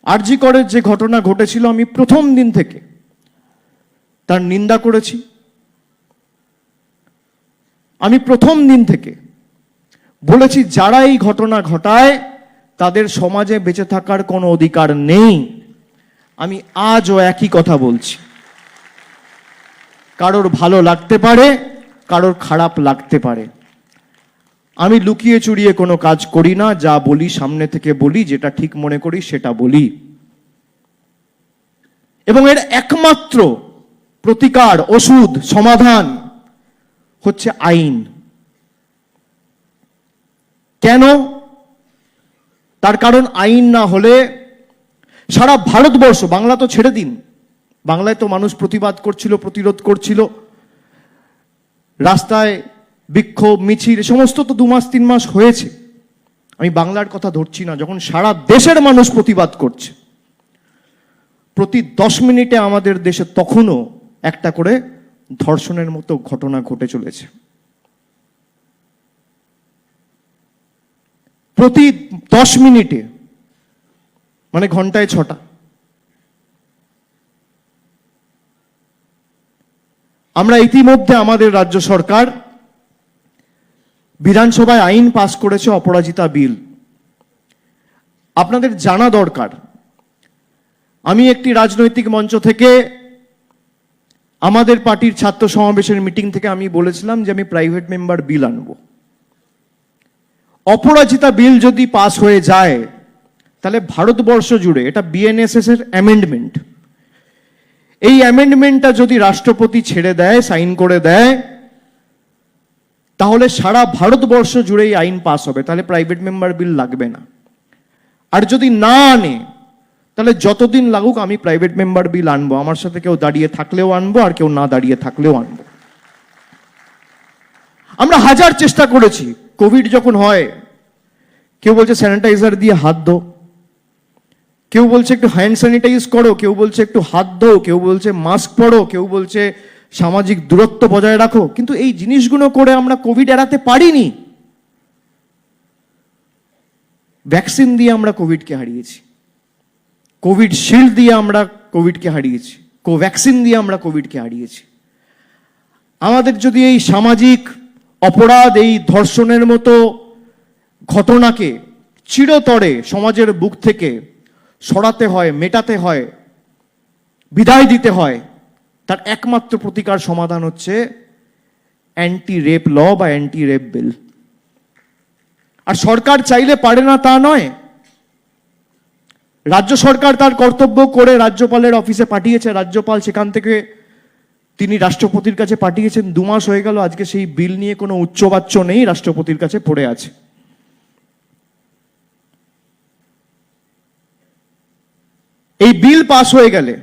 আরজি করের যে ঘটনা ঘটেছিল আমি প্রথম দিন থেকে তার নিন্দা করেছি। আমি প্রথম দিন থেকে বলেছি যারা এই ঘটনা ঘটায় তাদের সমাজে বেঁচে থাকার কোনো অধিকার নেই। আমি আজও একই কথা বলছি। কারোর ভালো লাগতে পারে, কারোর খারাপ লাগতে পারে। আমি লুকিয়ে চুরিয়ে কোনো কাজ করি না, যা বলি সামনে থেকে বলি, যেটা ঠিক মনে করি সেটা বলি। এবং এর একমাত্র প্রতিকার, ওষুধ, সমাধান হচ্ছে আইন। কেন? তার কারণ আইন না হলে সারা ভারতবর্ষ, বাংলা তো ছেড়ে দিন, বাংলায় তো মানুষ প্রতিবাদ করছিল, প্রতিরোধ করছিল, রাস্তায় বিক্ষোভ মিছিল সমস্ত তো 2 মাস 3 মাস হয়েছে। আমি বাংলার কথা ধরছি না। যখন সারা দেশের মানুষ প্রতিবাদ করছে, প্রতি 10 মিনিটে আমাদের দেশে তখনও একটা করে ধর্ষণের মতো ঘটনা ঘটে চলেছে। প্রতি 10 মিনিটে, মানে ঘন্টায় 6টা। আমরা ইতিমধ্যে আমাদের রাজ্য সরকার বিধানসভায় আইন পাস করেছে, অপরাজিতা বিল। আপনাদের জানা দরকার, আমি একটি রাজনৈতিক মঞ্চ থেকে আমাদের পার্টির ছাত্র সমাবেশের মিটিং থেকে আমি বলেছিলাম যে আমি প্রাইভেট মেম্বার বিল আনব। অপরাজিতা বিল যদি পাস হয়ে যায় তাহলে ভারতবর্ষ জুড়ে, এটা বিএনএসএস এর অ্যামেন্ডমেন্ট, এই অ্যামেন্ডমেন্টটা যদি রাষ্ট্রপতি ছেড়ে দেয়, সাইন করে দেয়, তাহলে সারা ভারতবর্ষ জুড়ে এই আইন পাস হবে। তাহলে প্রাইভেট মেম্বার বিল লাগবে না। আর যদি না আনে তাহলে যতদিন লাগুক আমি প্রাইভেট মেম্বার বিল আনবো। আমার সাথে কেউ দাঁড়িয়ে থাকলেও আনবো, আর কেউ না দাঁড়িয়ে থাকলেও আনবো। আমরা হাজার চেষ্টা করেছি। কোভিড যখন হয়, কেউ বলছে স্যানিটাইজার দিয়ে হাত ধো, কেউ বলছে একটু হ্যান্ড স্যানিটাইজ করো, কেউ বলছে একটু হাত ধো, কেউ বলছে মাস্ক পরো, কেউ বলছে সামাজিক দূরত্ব বজায় রাখো। কিন্তু এই জিনিসগুলো করে আমরা কোভিড এড়াতে পারিনি। ভ্যাকসিন দিয়ে আমরা কোভিডকে হারিয়েছি, কোভিড শিল্ড দিয়ে আমরা কোভিডকে হারিয়েছি, কোভ্যাক্সিন দিয়ে আমরা কোভিডকে হারিয়েছি। আমাদের যদি এই সামাজিক অপরাধ, এই ধর্ষণের মতো ঘটনাকে চিরতরে সমাজের বুক থেকে সরাতে হয়, মেটাতে হয়, বিদায় দিতে হয়, তার একমাত্র প্রতিকার সমাধান হচ্ছে অ্যান্টি রেপ ল বা অ্যান্টি রেপ বিল। আর সরকার চাইলে পারে না তা নয়। রাজ্য সরকার তার কর্তব্য করে রাজ্যপালের অফিসে পাঠিয়েছে, রাজ্যপাল সেখান থেকে তিনি রাষ্ট্রপতির কাছে পাঠিয়েছেন। 2 মাস হয়ে গেল, আজকে সেই বিল নিয়ে কোনো উচ্চবাচ্য নেই, রাষ্ট্রপতির কাছে পড়ে আছে। এই বিল পাস হয়ে গেলে,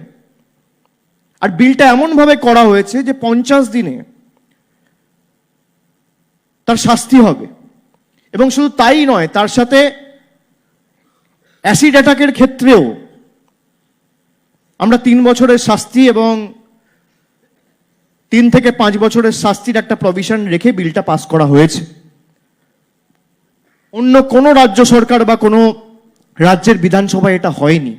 আর বিলটা এমন ভাবে করা হয়েছে যে 50 দিনে তার শাস্তি হবে। এবং শুধু তাই নয়, তার সাথে অ্যাসিড অ্যাটাকের ক্ষেত্রেও আমরা 3 বছরের শাস্তি এবং 3 থেকে 5 বছরের শাস্তির একটা প্রভিশন রেখে বিলটা পাস করা হয়েছে। অন্য কোনো রাজ্য সরকার বা কোনো রাজ্যের বিধানসভায় এটা হয়নি।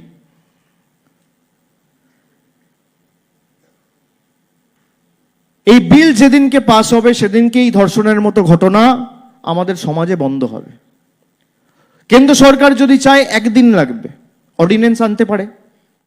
এই বিল যেদিনকে পাস হবে সেদিনকে এই ধর্ষণের মতো ঘটনা আমাদের সমাজে বন্ধ হবে। কেন্দ্র সরকার যদি চায় 1 দিন লাগবে, অর্ডিন্যান্স আনতে পারে।